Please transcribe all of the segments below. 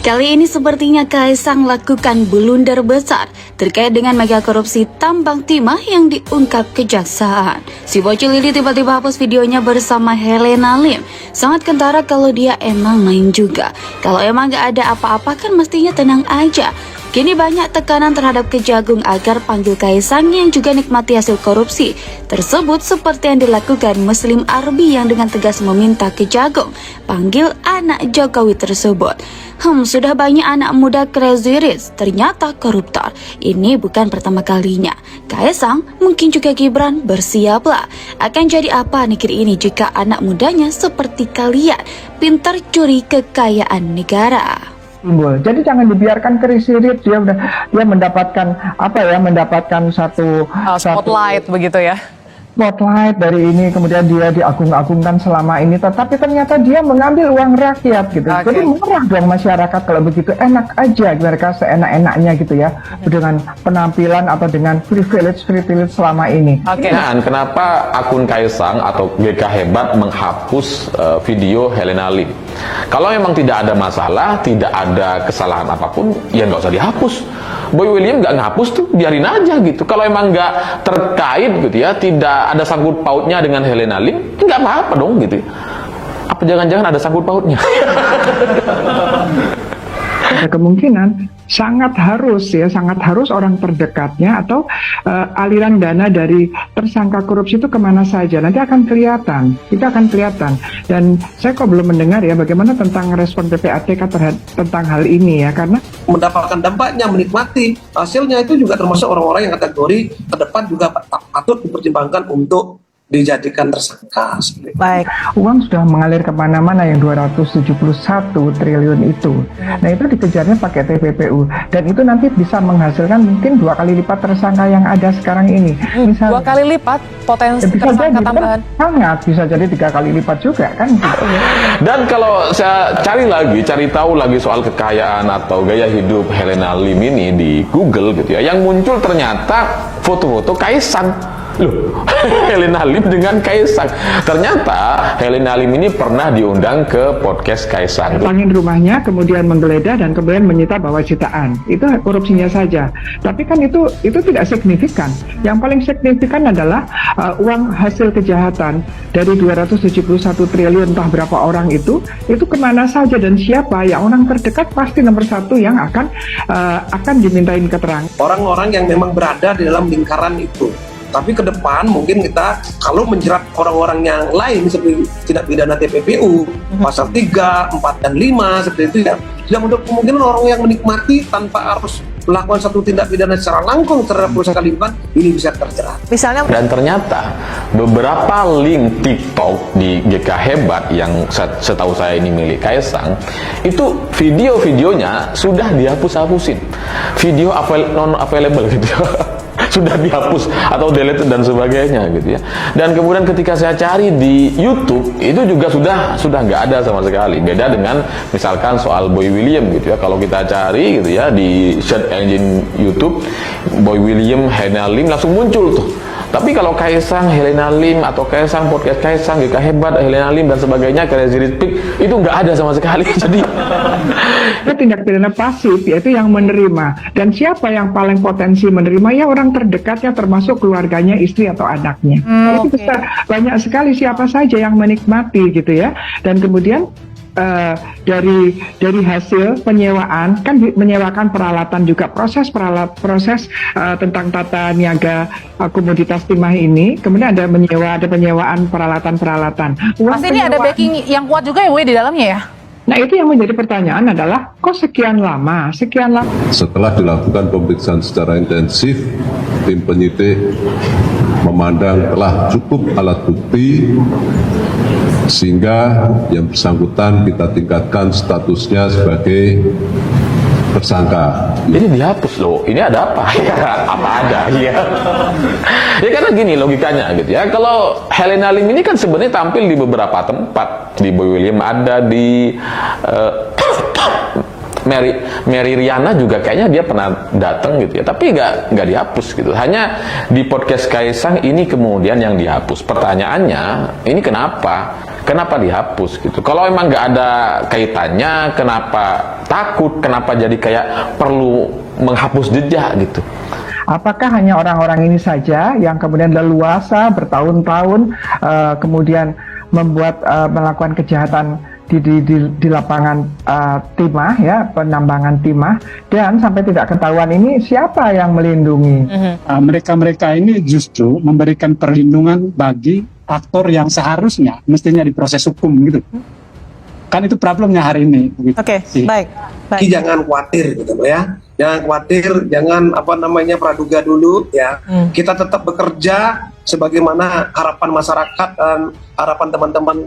Kali ini sepertinya Kaisang lakukan blunder besar terkait dengan mega korupsi tambang timah yang diungkap kejaksaan. Si bocil ini tiba-tiba hapus videonya bersama Helena Lim. Sangat kentara kalau dia emang main juga. Kalau emang gak ada apa-apa kan mestinya tenang aja. Kini banyak tekanan terhadap Kejagung agar panggil Kaisang yang juga nikmati hasil korupsi tersebut seperti yang dilakukan Muslim Arbi yang dengan tegas meminta Kejagung panggil anak Jokowi tersebut. Sudah banyak anak muda crazy rich ternyata koruptor. Ini bukan pertama kalinya. Kaisang, mungkin juga Gibran, bersiaplah. Akan jadi apa negeri ini jika anak mudanya seperti kalian pintar curi kekayaan negara. Jadi jangan dibiarkan kerisirit, dia mendapatkan mendapatkan satu spotlight begitu ya. Spotlight dari ini, kemudian dia diagung-agungkan selama ini, tetapi ternyata dia mengambil uang rakyat gitu. Jadi murah dong masyarakat kalau begitu, enak aja mereka seenak-enaknya gitu ya, dengan penampilan atau dengan privilege selama ini. Dan kenapa akun Kaisang atau GK Hebat menghapus video Helena Lim? Kalau memang tidak ada masalah, tidak ada kesalahan apapun, ya nggak usah dihapus. Boy William nggak ngapus tuh, biarin aja gitu. Kalau emang nggak terkait gitu ya, tidak ada sangkut pautnya dengan Helena Lim, nggak apa-apa dong gitu. Apa jangan-jangan ada sangkut pautnya? Ada kemungkinan sangat harus orang terdekatnya atau aliran dana dari tersangka korupsi itu kemana saja, nanti akan kelihatan, dan saya kok belum mendengar ya bagaimana tentang respon PPATK tentang hal ini ya, karena mendapatkan dampaknya, menikmati hasilnya itu juga termasuk orang-orang yang kategori ke depan juga patut dipertimbangkan untuk dijadikan tersangka. Baik. Uang sudah mengalir kemana-mana yang 271 triliun itu. Nah itu dikejarnya pakai TPPU dan itu nanti bisa menghasilkan mungkin 2 kali lipat tersangka yang ada sekarang ini. Misalnya 2 kali lipat potensi tersangka tambahan. Sangat bisa jadi 3 kali lipat juga kan. Dan kalau saya cari tahu lagi soal kekayaan atau gaya hidup Helena Lim ini di Google gitu ya, yang muncul ternyata foto-foto Kaisang. Loh, Helena Lim dengan Kaisang. Ternyata Helena Lim ini pernah diundang ke podcast Kaisang. Datangin rumahnya, kemudian menggeledah dan kemudian menyita jutaan. Itu korupsinya saja. Tapi kan itu tidak signifikan. Yang paling signifikan adalah uang hasil kejahatan dari 271 triliun entah berapa orang itu kemana saja dan siapa. Yang orang terdekat pasti nomor 1 yang akan dimintain keterangan. Orang-orang yang memang berada di dalam lingkaran itu. Tapi ke depan mungkin kita kalau menjerat orang-orang yang lain seperti tindak pidana TPPU, pasal 3, 4, dan 5 seperti itu ya, tidak mudah kemungkinan orang yang menikmati tanpa harus melakukan satu tindak pidana secara langsung terhadap perusahaan lingkungan ini bisa terjerat. Misalnya, dan ternyata beberapa link TikTok di GK Hebat yang setahu saya ini milik Kaisang, itu video-videonya sudah dihapus-hapusin, video non available gitu ya. Sudah dihapus atau delete dan sebagainya gitu ya. Dan kemudian ketika saya cari di YouTube itu juga sudah nggak ada sama sekali. Beda dengan misalkan soal Boy William gitu ya. Kalau kita cari gitu ya di search engine YouTube Boy William, Helena Lim langsung muncul tuh. Tapi kalau Kaisang, Helena Lim atau Kaisang podcast Kaisang, GK Hebat, Helena Lim dan sebagainya, Crazy Rich Pig itu nggak ada sama sekali. Jadi tindak pidana pasif yaitu yang menerima, dan siapa yang paling potensi menerima ya orang terdekatnya termasuk keluarganya, istri atau anaknya. Itu bisa banyak sekali siapa saja yang menikmati gitu ya. Dan kemudian dari hasil penyewaan kan menyewakan peralatan juga, proses tentang tata niaga komoditas timah ini, kemudian ada penyewaan peralatan. Pasti ini ada backing yang kuat juga ya di dalamnya ya. Nah itu yang menjadi pertanyaan adalah kok sekian lama? Setelah dilakukan pemeriksaan secara intensif, tim penyidik memandang telah cukup alat bukti sehingga yang bersangkutan kita tingkatkan statusnya sebagai tersangka. Ini dihapus loh, ini ada apa? Ya, apa ada ya? Ya karena gini logikanya gitu ya. Kalau Helena Lim ini kan sebenarnya tampil di beberapa tempat. Di Boy William ada, di Mary Riana juga kayaknya dia pernah datang gitu ya, tapi nggak dihapus gitu. Hanya di podcast Kaisang ini kemudian yang dihapus. Pertanyaannya ini kenapa? kenapa dihapus gitu? Kalau emang nggak ada kaitannya, kenapa takut? Kenapa jadi kayak perlu menghapus jejak gitu? Apakah hanya orang-orang ini saja yang kemudian leluasa bertahun-tahun kemudian melakukan kejahatan di lapangan timah, ya, penambangan timah, dan sampai tidak ketahuan ini siapa yang melindungi? Mereka-mereka ini justru memberikan perlindungan bagi aktor yang seharusnya mestinya diproses hukum gitu. Kan itu problemnya hari ini. Oke, baik. Jadi jangan khawatir gitu ya. Jangan khawatir, jangan praduga dulu ya. Kita tetap bekerja sebagaimana harapan masyarakat dan harapan teman-teman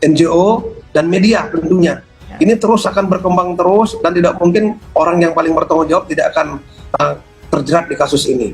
NGO dan media tentunya. Ini terus akan berkembang terus dan tidak mungkin orang yang paling bertanggung jawab tidak akan terjerat di kasus ini.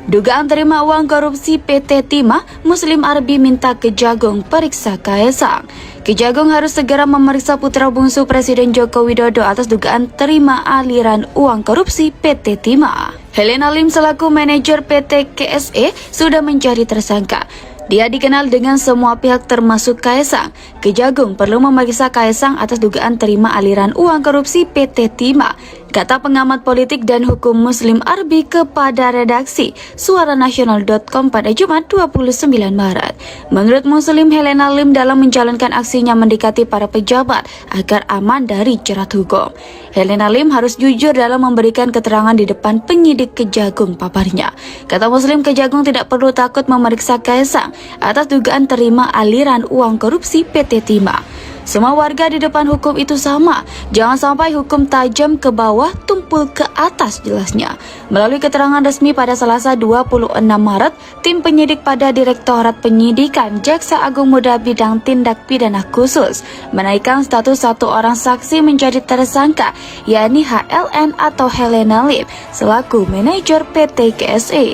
Dugaan terima uang korupsi PT Timah, Muslim Arbi minta Kejagung periksa Kaesang. Kejagung harus segera memeriksa putra bungsu Presiden Joko Widodo atas dugaan terima aliran uang korupsi PT Timah. Helena Lim selaku manajer PT KSE sudah menjadi tersangka. Dia dikenal dengan semua pihak termasuk Kaesang. Kejagung perlu memeriksa Kaesang atas dugaan terima aliran uang korupsi PT Timah, kata pengamat politik dan hukum Muslim Arbi kepada redaksi suaranasional.com pada Jumat 29 Maret. Menurut Muslim, Helena Lim dalam menjalankan aksinya mendekati para pejabat agar aman dari jerat hukum. Helena Lim harus jujur dalam memberikan keterangan di depan penyidik Kejagung, paparnya. Kata Muslim, Kejagung tidak perlu takut memeriksa Kaesang atas dugaan terima aliran uang korupsi PT Timah. Semua warga di depan hukum itu sama. Jangan sampai hukum tajam ke bawah, tumpul ke atas, jelasnya. Melalui keterangan resmi pada Selasa 26 Maret, tim penyidik pada Direktorat Penyidikan Jaksa Agung Muda Bidang Tindak Pidana Khusus menaikkan status satu orang saksi menjadi tersangka, yakni HLN atau Helena Lim selaku manajer PT KSE.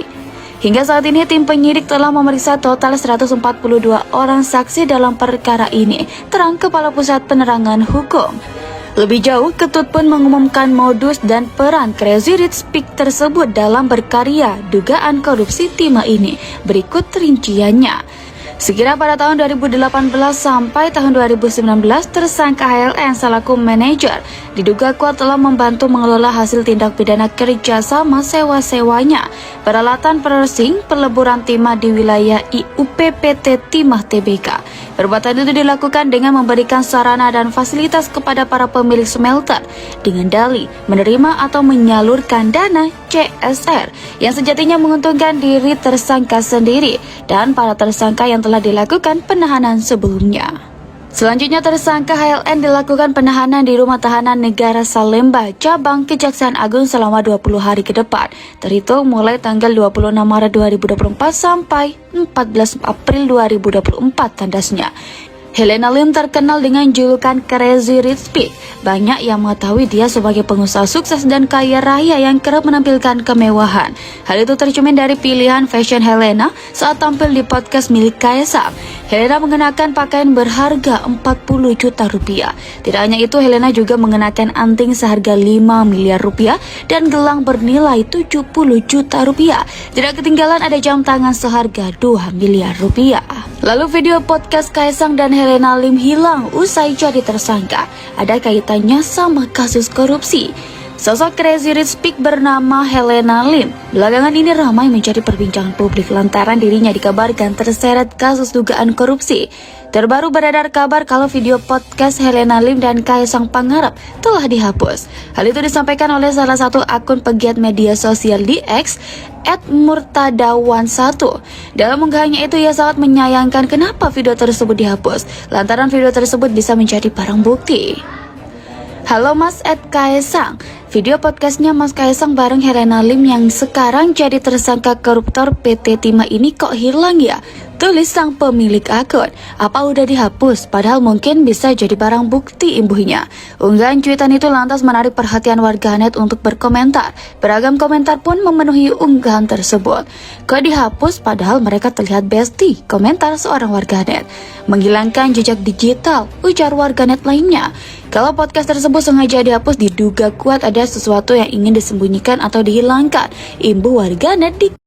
Hingga saat ini tim penyidik telah memeriksa total 142 orang saksi dalam perkara ini, terang Kepala Pusat Penerangan Hukum. Lebih jauh, Ketut pun mengumumkan modus dan peran Crazy Rich Pig tersebut dalam berkarya dugaan korupsi Timah ini. Berikut rinciannya. Sekira pada tahun 2018 sampai tahun 2019, tersangka HLN selaku manajer diduga kuat telah membantu mengelola hasil tindak pidana kerjasama sewa-sewanya peralatan processing peleburan timah di wilayah IUP PT Timah Tbk. Perbuatan itu dilakukan dengan memberikan sarana dan fasilitas kepada para pemilik smelter dengan dalih menerima atau menyalurkan dana CSR yang sejatinya menguntungkan diri tersangka sendiri dan para tersangka yang telah dilakukan penahanan sebelumnya. Selanjutnya, tersangka HLN dilakukan penahanan di Rumah Tahanan Negara Salemba, cabang Kejaksaan Agung selama 20 hari ke depan, terhitung mulai tanggal 26 Maret 2024 sampai 14 April 2024 tandasnya. Helena Lim terkenal dengan julukan Crazy Rich Pig. Banyak yang mengetahui dia sebagai pengusaha sukses dan kaya raya yang kerap menampilkan kemewahan. Hal itu tercermin dari pilihan fashion Helena saat tampil di podcast milik Kaesang. Helena mengenakan pakaian berharga 40 juta rupiah. Tidak hanya itu, Helena juga mengenakan anting seharga 5 miliar rupiah dan gelang bernilai 70 juta rupiah. Tidak ketinggalan ada jam tangan seharga 2 miliar rupiah. Lalu video podcast Kaesang dan Helena Lim hilang usai jadi tersangka. Ada kaitannya sama kasus korupsi. Sosok Crazy Rich Pig bernama Helena Lim belakangan ini ramai menjadi perbincangan publik lantaran dirinya dikabarkan terseret kasus dugaan korupsi. Terbaru beredar kabar kalau video podcast Helena Lim dan Kaesang Pangarep telah dihapus. Hal itu disampaikan oleh salah satu akun pegiat media sosial di X, @murtadawan1. Dalam unggahannya itu, ia sangat menyayangkan kenapa video tersebut dihapus, lantaran video tersebut bisa menjadi barang bukti. Halo Mas Kaesang, video podcastnya Mas Kaisang bareng Helena Lim yang sekarang jadi tersangka koruptor PT Timah ini kok hilang ya? Tulis sang pemilik akun. Apa udah dihapus? Padahal mungkin bisa jadi barang bukti imbuhnya. Unggahan cuitan itu lantas menarik perhatian warganet untuk berkomentar. Beragam komentar pun memenuhi unggahan tersebut. Kok dihapus padahal mereka terlihat bestie? Komentar seorang warganet. Menghilangkan jejak digital, ujar warganet lainnya. Kalau podcast tersebut sengaja dihapus, diduga kuat ada sesuatu yang ingin disembunyikan atau dihilangkan. Imbuh warganet di